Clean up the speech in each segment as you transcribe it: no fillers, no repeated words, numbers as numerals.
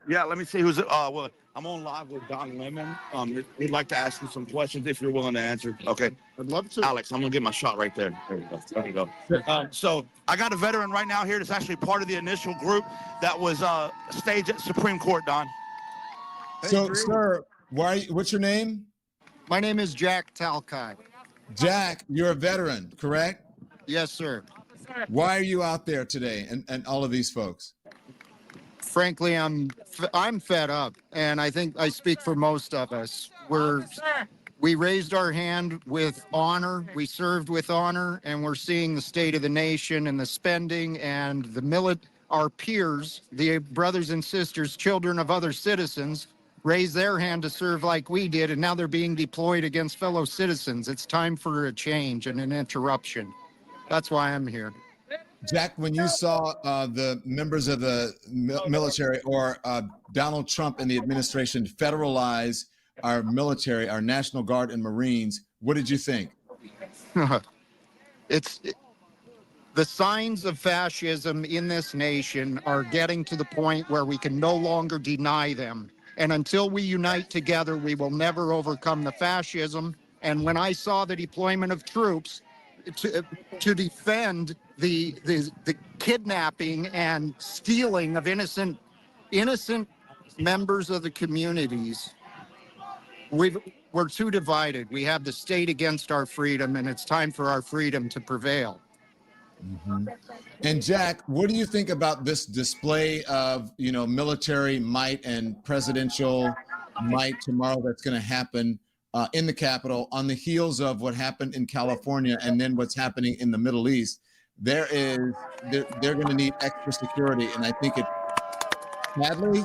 Yeah, let me see who's. Well, I'm on live with Don Lemon. We'd like to ask you some questions if you're willing to answer. Okay. I'd love to. Alex, I'm gonna get my shot right there. There we go. There we go. So I got a veteran right now here that's actually part of the initial group that was staged at Supreme Court, Don. So, sir, what's your name? My name is Jack Talcott. Jack, you're a veteran, correct? Yes, sir. Why are you out there today and all of these folks? Frankly, I'm fed up, and I think I speak for most of us. We raised our hand with honor, we served with honor, and we're seeing the state of the nation and the spending and our peers, the brothers and sisters, children of other citizens, raise their hand to serve like we did, and now they're being deployed against fellow citizens. It's time for a change and an interruption. That's why I'm here. Jack, when you saw the members of the military or Donald Trump and the administration federalize our military, our National Guard and Marines, what did you think? The signs of fascism in this nation are getting to the point where we can no longer deny them. And until we unite together, we will never overcome the fascism. And when I saw the deployment of troops to defend the kidnapping and stealing of innocent members of the communities, we're too divided. We have the state against our freedom, and it's time for our freedom to prevail. Mm-hmm. And Jack, what do you think about this display of, military might and presidential might tomorrow that's going to happen in the Capitol on the heels of what happened in California and then what's happening in the Middle East? They're going to need extra security, and I think it sadly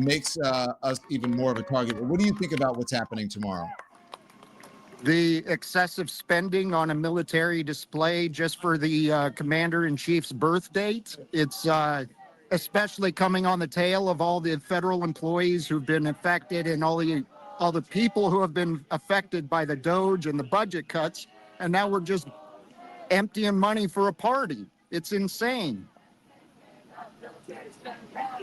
makes us even more of a target. What do you think about what's happening tomorrow? The excessive spending on a military display just for the commander-in-chief's birth date. It's especially coming on the tail of all the federal employees who've been affected and all the people who have been affected by the DOGE and the budget cuts. And now we're just emptying money for a party. It's insane.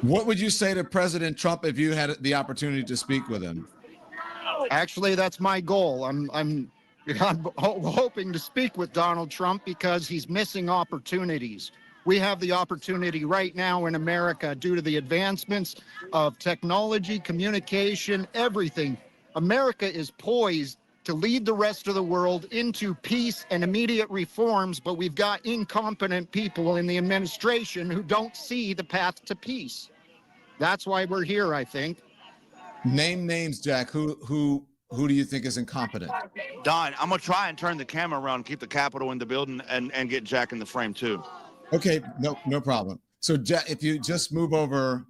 What would you say to President Trump if you had the opportunity to speak with him? Actually, that's my goal. I'm hoping to speak with Donald Trump because he's missing opportunities. We have the opportunity right now in America due to the advancements of technology, communication, everything. America is poised to lead the rest of the world into peace and immediate reforms, but we've got incompetent people in the administration who don't see the path to peace. That's why we're here, I think. Name names, Jack. Who do you think is incompetent? Don, I'm gonna try and turn the camera around, keep the Capitol in the building, and get Jack in the frame too. Okay, no problem. So Jack, if you just move over,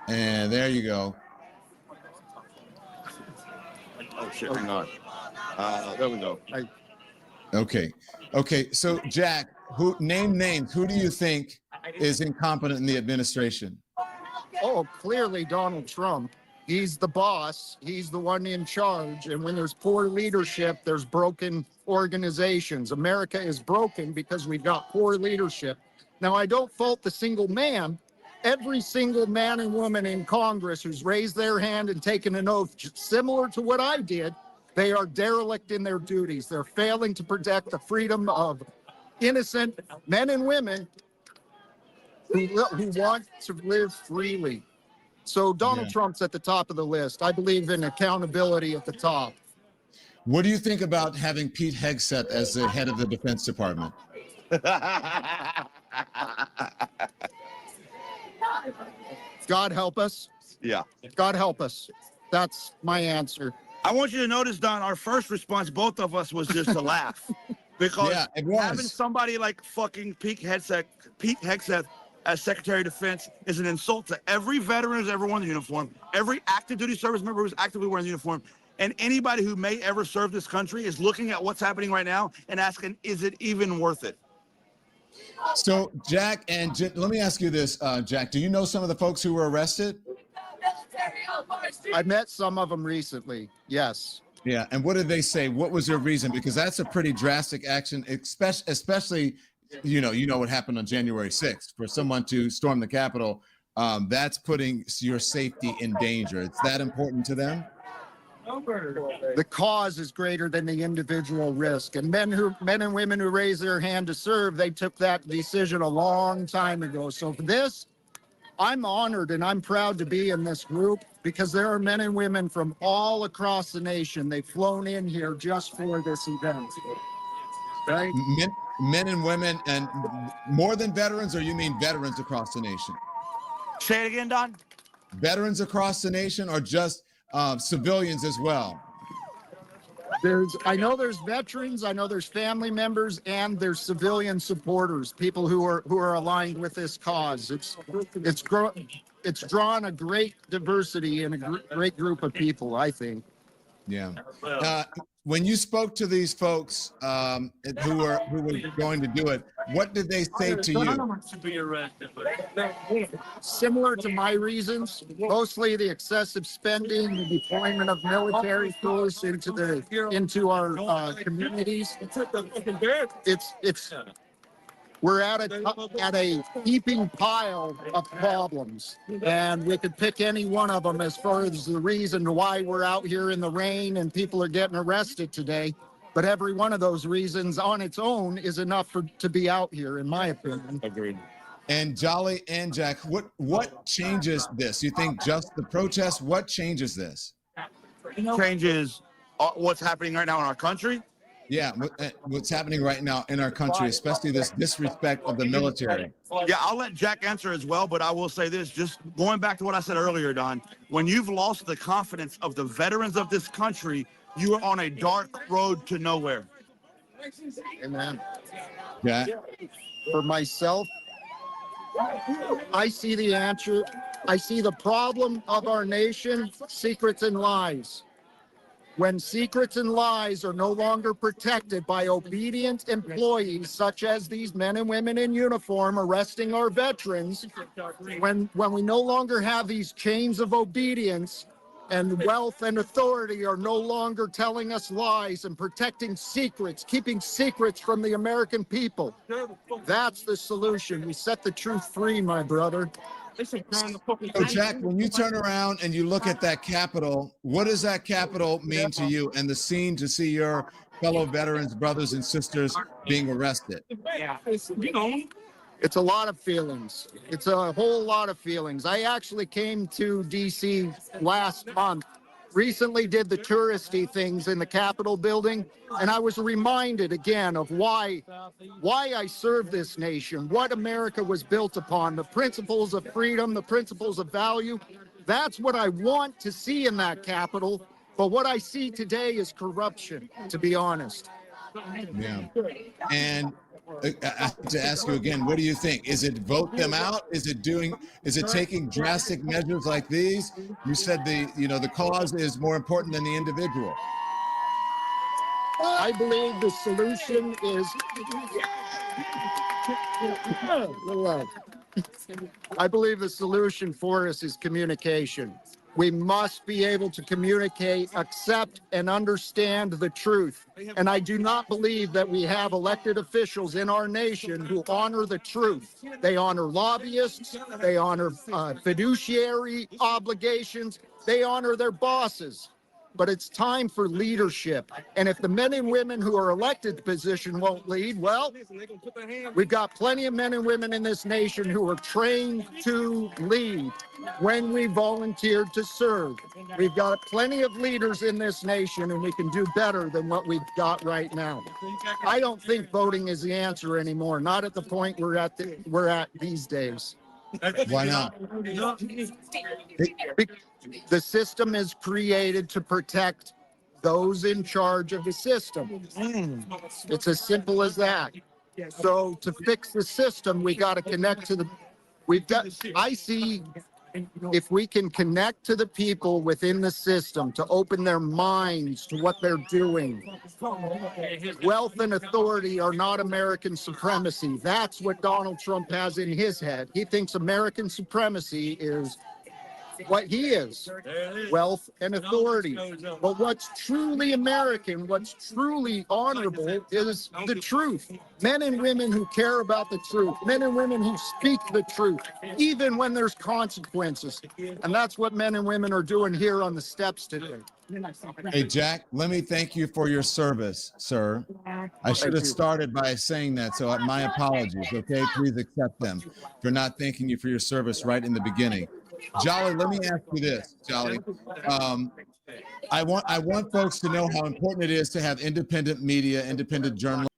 and there you go. Oh shit! Hang on. There we go. Okay. So Jack, name names. Who do you think is incompetent in the administration? Oh, clearly Donald Trump. He's the boss. He's the one in charge. And when there's poor leadership, there's broken organizations. America is broken because we've got poor leadership. Now, I don't fault the single man. Every single man and woman in Congress who's raised their hand and taken an oath similar to what I did, they are derelict in their duties. They're failing to protect the freedom of innocent men and women who want to live freely. So Donald Trump's at the top of the list. I believe in accountability at the top. What do you think about having Pete Heget as the head of the Defense Department? God help us. Yeah. God help us. That's my answer. I want you to notice, Don, our first response, both of us, was just to laugh. Because having somebody like fucking Pete Heget as Secretary of Defense is an insult to every veteran who's ever worn the uniform, every active duty service member who's actively wearing the uniform, and anybody who may ever serve this country is looking at what's happening right now and asking, is it even worth it? So, Jack, let me ask you this, Jack. Do you know some of the folks who were arrested? I met some of them recently, yes. Yeah, and what did they say? What was their reason? Because that's a pretty drastic action, especially you know what happened on January 6th for someone to storm the Capitol that's putting your safety in danger. It's that important to them? The cause is greater than the individual risk. And men and women who raise their hand to serve, they took that decision a long time ago. So for this, I'm honored and I'm proud to be in this group because there are men and women from all across the nation. They've flown in here just for this event. Right? Men and women, and more than veterans, or you mean veterans across the nation? Say it again, Don. Veterans across the nation, or just civilians as well? I know there's veterans, I know there's family members, and there's civilian supporters, people who are aligned with this cause. It's drawn a great diversity and a great group of people, I think. Yeah. When you spoke to these folks who were going to do it, what did they say to you? Similar to my reasons, mostly the excessive spending, the deployment of military force into our communities. We're at a heaping pile of problems, and we could pick any one of them as far as the reason why we're out here in the rain and people are getting arrested today. But every one of those reasons on its own is enough to be out here, in my opinion. Agreed. And Jolly and Jack, what changes this? You think just the protest? What changes this? Changes what's happening right now in our country. Yeah, what's happening right now in our country, especially this disrespect of the military. Yeah, I'll let Jack answer as well, but I will say this, just going back to what I said earlier, Don, when you've lost the confidence of the veterans of this country, you are on a dark road to nowhere. Amen. Yeah. For myself, I see the answer. I see the problem of our nation, secrets and lies. When secrets and lies are no longer protected by obedient employees, such as these men and women in uniform arresting our veterans, when we no longer have these chains of obedience, and wealth and authority are no longer telling us lies and protecting secrets, keeping secrets from the American people, that's the solution. We set the truth free, my brother. So Jack, when you turn around and you look at that Capitol, what does that Capitol mean to you and the scene to see your fellow veterans, brothers and sisters being arrested? It's a lot of feelings. It's a whole lot of feelings. I actually came to DC last month, recently did the touristy things in the Capitol building, and I was reminded again of why I serve this nation, what America was built upon, the principles of freedom, the principles of value. That's what I want to see in that Capitol, but what I see today is corruption, to be honest. Yeah. And I have to ask you again, what do you think? Is it vote them out? Is it taking drastic measures like these? You said the cause is more important than the individual. I believe the solution is I believe the solution for us is communication. We must be able to communicate, accept, and understand the truth. And I do not believe that we have elected officials in our nation who honor the truth. They honor lobbyists, they honor fiduciary obligations, they honor their bosses. But it's time for leadership. And if the men and women who are elected to position won't lead, well, we've got plenty of men and women in this nation who are trained to lead when we volunteered to serve. We've got plenty of leaders in this nation, and we can do better than what we've got right now. I don't think voting is the answer anymore, not at the point we're at these days. Why not? The system is created to protect those in charge of the system. It's as simple as that. So to fix the system, we got to connect to I see if we can connect to the people within the system to open their minds to what they're doing. Wealth and authority are not American supremacy. That's what Donald Trump has in his head. He thinks American supremacy is what he is, wealth and authority. But what's truly American, what's truly honorable is the truth. Men and women who care about the truth, men and women who speak the truth, even when there's consequences. And that's what men and women are doing here on the steps today. Hey, Jack, let me thank you for your service, sir. I should have started by saying that, so my apologies, okay? Please accept them for not thanking you for your service right in the beginning. Jolly, let me ask you this, Jolly. I want folks to know how important it is to have independent media, independent journalism.